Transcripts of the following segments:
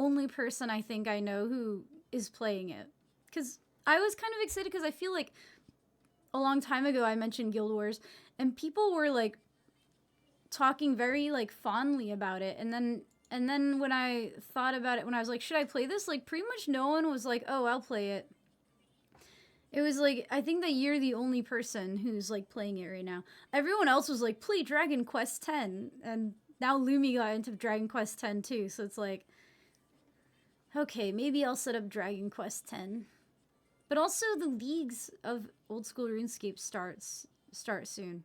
only person I think I know who is playing it. Because I was kind of excited because I feel like a long time ago I mentioned Guild Wars and people were like talking very like fondly about it, and then when I thought about it, when I was like, should I play this? Like pretty much no one was like, oh, I'll play it. It was like, I think that you're the only person who's like playing it right now. Everyone else was like, play Dragon Quest X, and now Lumi got into Dragon Quest X too, so it's like, okay, maybe I'll set up Dragon Quest X. But also the leagues of old school RuneScape start soon.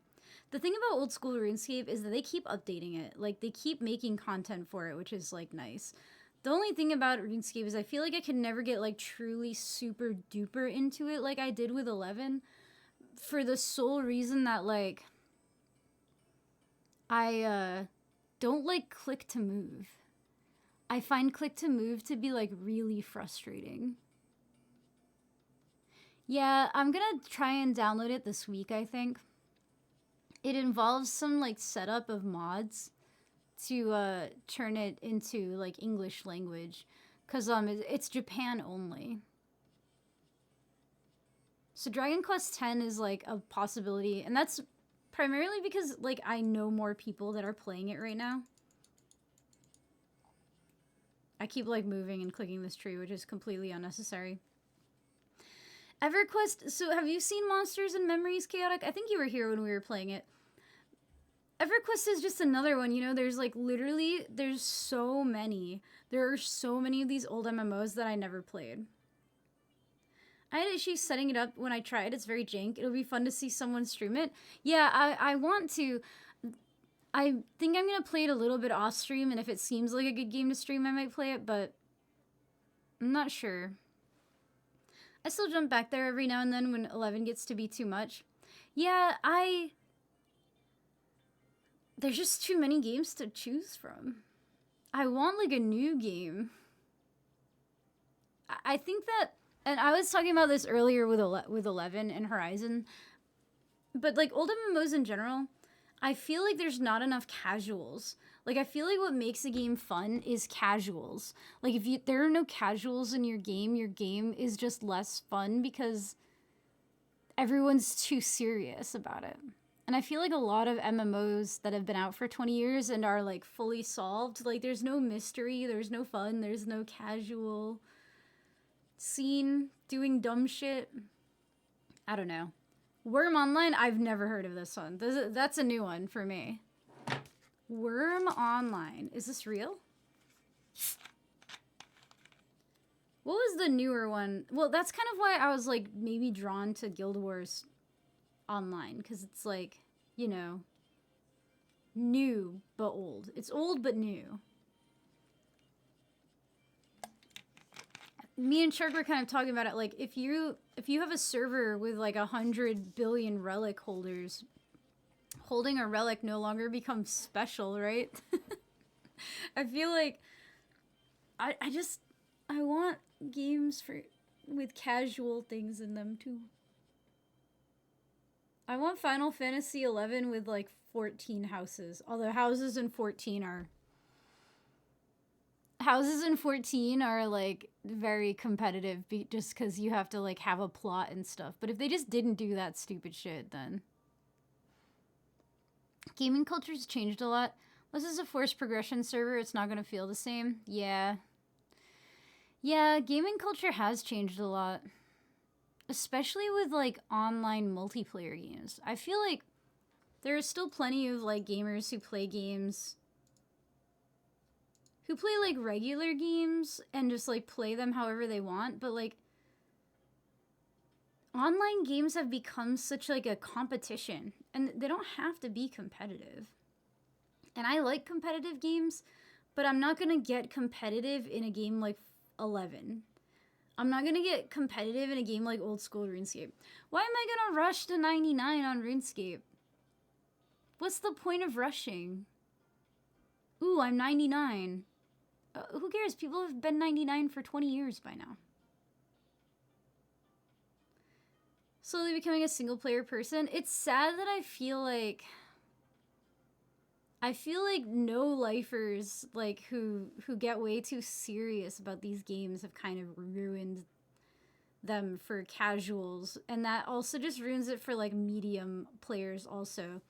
The thing about old school RuneScape is that they keep updating it. Like, they keep making content for it, which is, like, nice. The only thing about RuneScape is I feel like I can never get, like, truly super duper into it like I did with 11. For the sole reason that, like, I, don't like click to move. I find click to move to be, like, really frustrating. Yeah, I'm gonna try and download it this week, I think. It involves some, like, setup of mods to turn it into, like, English language. Because it's Japan only. So Dragon Quest X is, like, a possibility. And that's primarily because, like, I know more people that are playing it right now. I keep, like, moving and clicking this tree, which is completely unnecessary. EverQuest, so have you seen Monsters and Memories Chaotic? I think you were here when we were playing it. EverQuest is just another one, you know, there's like literally, there's so many. There are so many of these old MMOs that I never played. I had issues setting it up when I tried. It's very jank. It'll be fun to see someone stream it. Yeah, I want to. I think I'm going to play it a little bit off stream, and if it seems like a good game to stream, I might play it, but I'm not sure. I still jump back there every now and then when 11 gets to be too much. Yeah, there's just too many games to choose from. I want, like, a new game. I think that, and I was talking about this earlier with 11 and Horizon, but, like, old MMOs in general, I feel like there's not enough casuals. Like, I feel like what makes a game fun is casuals. Like, if there are no casuals in your game is just less fun because everyone's too serious about it. And I feel like a lot of MMOs that have been out for 20 years and are, like, fully solved, like, there's no mystery, there's no fun, there's no casual scene doing dumb shit. I don't know. Worm Online, I've never heard of this one. That's a new one for me. Worm Online. Is this real? What was the newer one? Well, that's kind of why I was, like, maybe drawn to Guild Wars Online. Because it's, like, you know, new but old. It's old but new. Me and Shark were kind of talking about it. Like, if you have a server with, like, 100 billion relic holders, holding a relic no longer becomes special, right? I feel like I want games with casual things in them too. I want Final Fantasy 11 with like 14 houses. Although houses in 14 are like very competitive just because you have to like have a plot and stuff. But if they just didn't do that stupid shit, then gaming culture's changed a lot. This is a forced progression server. It's not going to feel the same. Yeah. Yeah, gaming culture has changed a lot. Especially with, like, online multiplayer games. I feel like there are still plenty of, like, gamers who play games... who play, like, regular games and just, like, play them however they want. But, like, online games have become such, like, a competition. And they don't have to be competitive. And I like competitive games, but I'm not gonna get competitive in a game like 11. I'm not gonna get competitive in a game like old school RuneScape. Why am I gonna rush to 99 on RuneScape? What's the point of rushing? Ooh, I'm 99. Who cares? People have been 99 for 20 years by now. Slowly becoming a single player person. It's sad that I feel like I feel like no lifers like who get way too serious about these games have kind of ruined them for casuals, and that also just ruins it for like medium players also.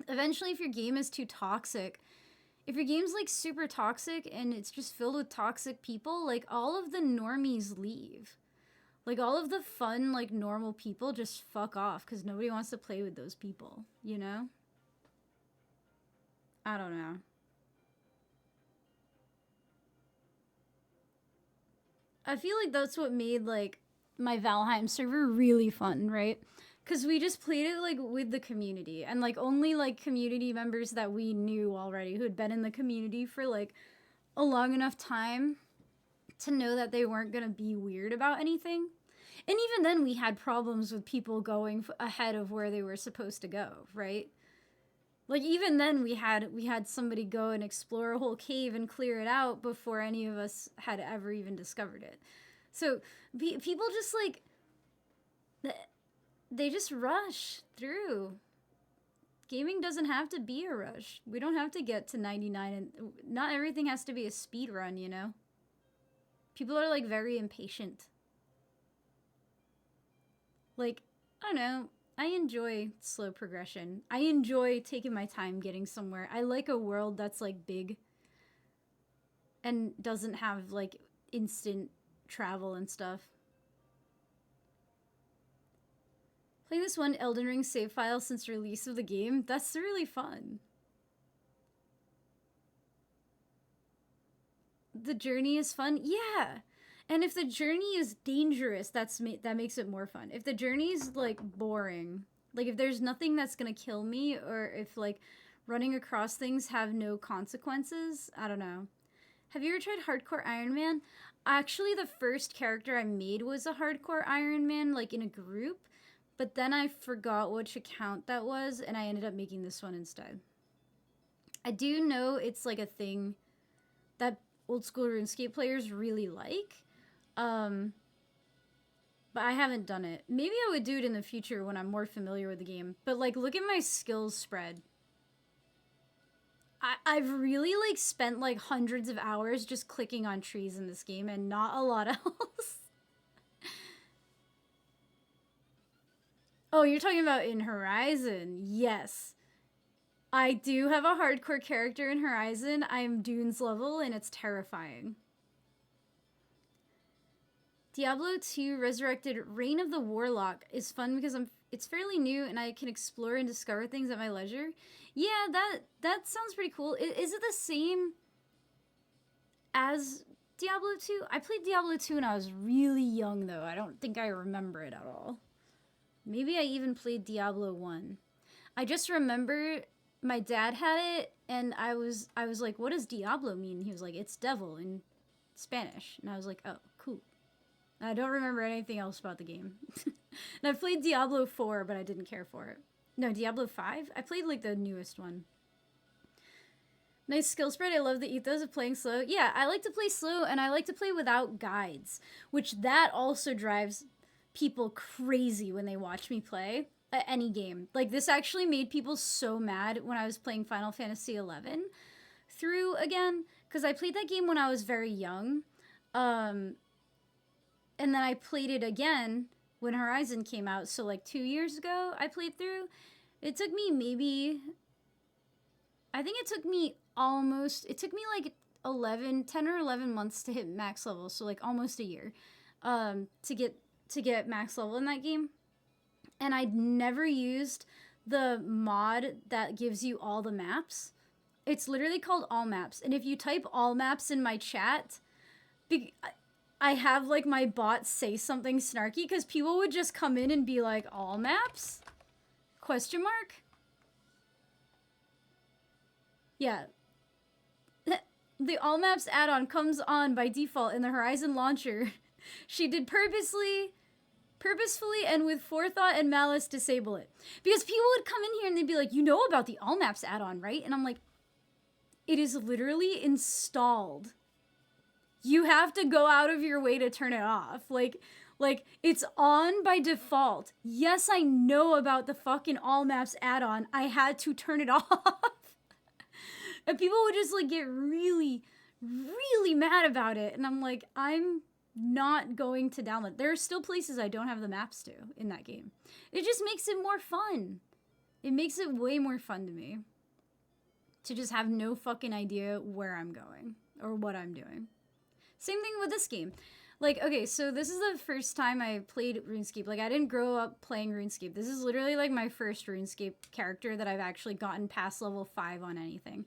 Eventually, if your game is too toxic, if your game's like super toxic and it's just filled with toxic people, like all of the normies leave. Like all of the fun, like normal people just fuck off because nobody wants to play with those people, you know? I don't know. I feel like that's what made like my Valheim server really fun, right? Because we just played it like with the community and like only like community members that we knew already who had been in the community for like a long enough time to know that they weren't gonna be weird about anything. And even then, we had problems with people going ahead of where they were supposed to go, right? Like even then, we had somebody go and explore a whole cave and clear it out before any of us had ever even discovered it. So people just like they just rush through. Gaming doesn't have to be a rush. We don't have to get to 99, and not everything has to be a speed run, you know? People are like very impatient. Like, I don't know. I enjoy slow progression. I enjoy taking my time getting somewhere. I like a world that's like big and doesn't have like instant travel and stuff. Playing this one Elden Ring save file since release of the game, that's really fun. The journey is fun? Yeah. And if the journey is dangerous, that makes it more fun. If the journey's like boring, like if there's nothing that's gonna kill me, or if like running across things have no consequences, I don't know. Have you ever tried Hardcore Iron Man? Actually, the first character I made was a Hardcore Iron Man, like in a group, but then I forgot which account that was, and I ended up making this one instead. I do know it's like a thing that old school RuneScape players really like. But I haven't done it. Maybe I would do it in the future when I'm more familiar with the game. But like, look at my skills spread. I've really like spent like hundreds of hours just clicking on trees in this game and not a lot else. Oh, you're talking about in Horizon. Yes. I do have a hardcore character in Horizon. I'm Dune's level and it's terrifying. Diablo 2 Resurrected Reign of the Warlock is fun because it's fairly new and I can explore and discover things at my leisure. Yeah, that sounds pretty cool. Is it the same as Diablo 2? I played Diablo 2 when I was really young though. I don't think I remember it at all. Maybe I even played Diablo 1. I just remember my dad had it and I was like, what does Diablo mean? He was like, it's devil in Spanish. And I was like, oh, cool. I don't remember anything else about the game. And I've played Diablo 4, but I didn't care for it. No, Diablo 5? I played like the newest one. Nice skill spread. I love the ethos of playing slow. Yeah, I like to play slow and I like to play without guides, which that also drives people crazy when they watch me play at any game. Like this actually made people so mad when I was playing Final Fantasy XI through again, because I played that game when I was very young. And then I played it again when Horizon came out. So like 2 years ago, I played through. It took me maybe, I think it took me like 10 or 11 months to hit max level. So like almost a year to get max level in that game. And I'd never used the mod that gives you all the maps. It's literally called All Maps. And if you type All Maps in my chat, I have like my bot say something snarky because people would just come in and be like, all maps? Question mark? Yeah. The all maps add-on comes on by default in the Horizon launcher. She did purposefully and with forethought and malice disable it. Because people would come in here and they'd be like, you know about the all maps add-on, right? And I'm like, it is literally installed. You have to go out of your way to turn it off. Like it's on by default. Yes, I know about the fucking All Maps add-on. I had to turn it off. And people would just like get really, really mad about it. And I'm like, I'm not going to download. There are still places I don't have the maps to in that game. It just makes it more fun. It makes it way more fun to me to just have no fucking idea where I'm going or what I'm doing. Same thing with this game. Like, okay, so this is the first time I played RuneScape. Like, I didn't grow up playing RuneScape. This is literally, like, my first RuneScape character that I've actually gotten past level 5 on anything.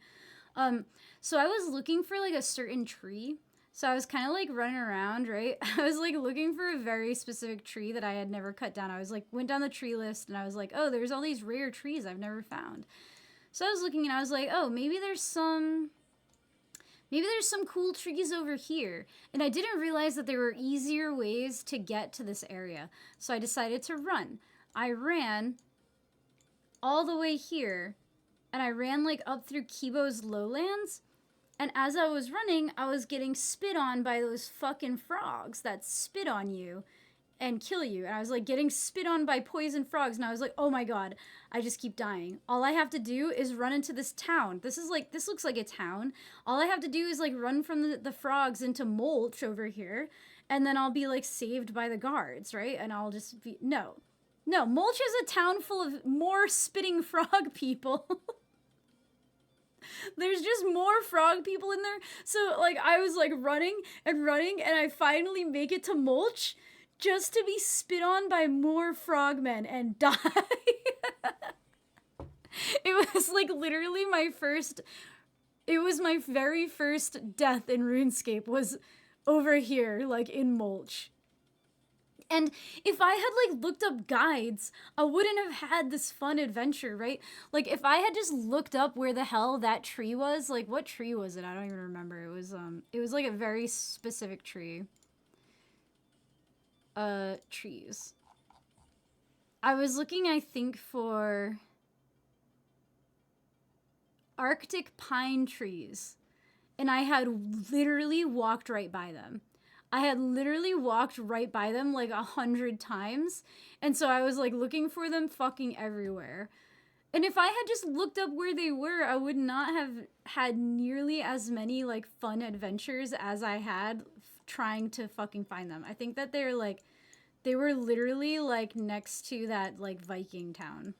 So I was looking for, like, a certain tree. So I was kind of, like, running around, right? I was, like, looking for a very specific tree that I had never cut down. I was, like, went down the tree list, and I was like, oh, there's all these rare trees I've never found. So I was looking, and I was like, oh, maybe there's some cool trees over here. And I didn't realize that there were easier ways to get to this area. So I decided to run. I ran all the way here. And I ran like up through Kibo's lowlands. And as I was running, I was getting spit on by those fucking frogs that spit on you and kill you. And I was like getting spit on by poison frogs. And I was like, oh my god, I just keep dying. All I have to do is run into this town. This looks like a town. All I have to do is like run from the frogs into mulch over here. And then I'll be like saved by the guards, right? And I'll just be, no, mulch is a town full of more spitting frog people. There's just more frog people in there. So like I was like running and I finally make it to mulch. Just to be spit on by more frogmen and die. It was like literally my very first death in RuneScape was over here, like in mulch. And if I had like looked up guides, I wouldn't have had this fun adventure, right? Like if I had just looked up where the hell that tree was, like what tree was it? I don't even remember. It was like a very specific tree. Trees. I was looking, I think, for Arctic pine trees, and I had literally walked right by them. I had literally walked right by them like 100 times, and so I was like looking for them fucking everywhere. And if I had just looked up where they were, I would not have had nearly as many like fun adventures as I had trying to fucking find them. I think that they were literally like next to that like Viking town.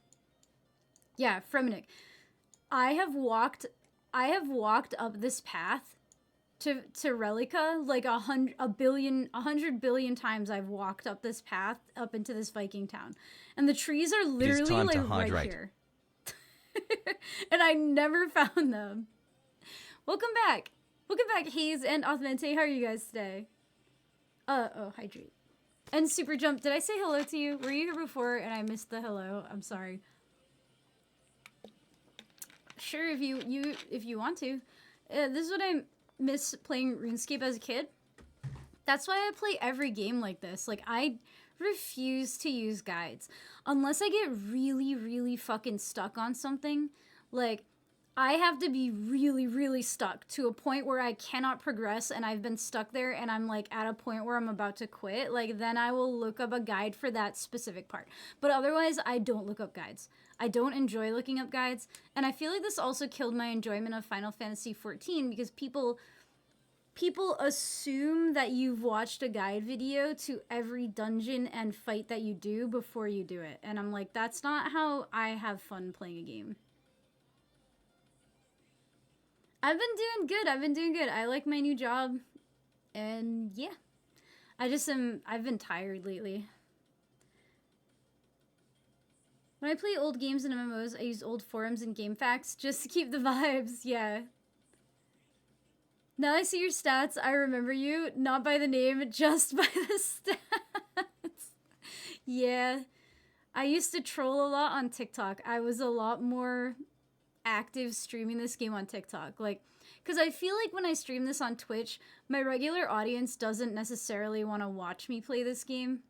Yeah, Fremenic. I have walked up this path to Relica like 100 billion times. I've walked up this path up into this Viking town, and the trees are literally like right here. And I never found them. Welcome back, Hayes and Authmente. How are you guys today? Hydrate. And Super Jump, did I say hello to you? Were you here before and I missed the hello? I'm sorry. Sure, if you want to. This is what I miss playing RuneScape as a kid. That's why I play every game like this. Like, I refuse to use guides. Unless I get really, really fucking stuck on something. Like, I have to be really, really stuck to a point where I cannot progress and I've been stuck there and I'm like at a point where I'm about to quit. Like, then I will look up a guide for that specific part. But otherwise, I don't look up guides. I don't enjoy looking up guides. And I feel like this also killed my enjoyment of Final Fantasy XIV because people assume that you've watched a guide video to every dungeon and fight that you do before you do it. And I'm like, that's not how I have fun playing a game. I've been doing good. I like my new job. And yeah. I've been tired lately. When I play old games and MMOs, I use old forums and game facts just to keep the vibes. Yeah. Now I see your stats, I remember you, not by the name, just by the stats. Yeah. I used to troll a lot on TikTok. I was a lot more active streaming this game on TikTok. Like, because I feel like when I stream this on Twitch, my regular audience doesn't necessarily want to watch me play this game.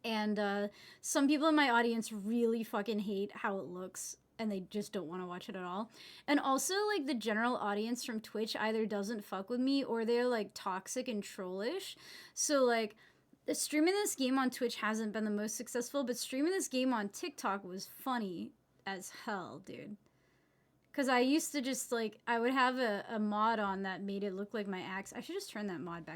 And some people in my audience really fucking hate how it looks. And they just don't want to watch it at all. And also, like, the general audience from Twitch either doesn't fuck with me or they're, like, toxic and trollish. So, like, streaming this game on Twitch hasn't been the most successful, but streaming this game on TikTok was funny as hell, dude. Because I used to just like, I would have a mod on that made it look like my axe. I should just turn that mod back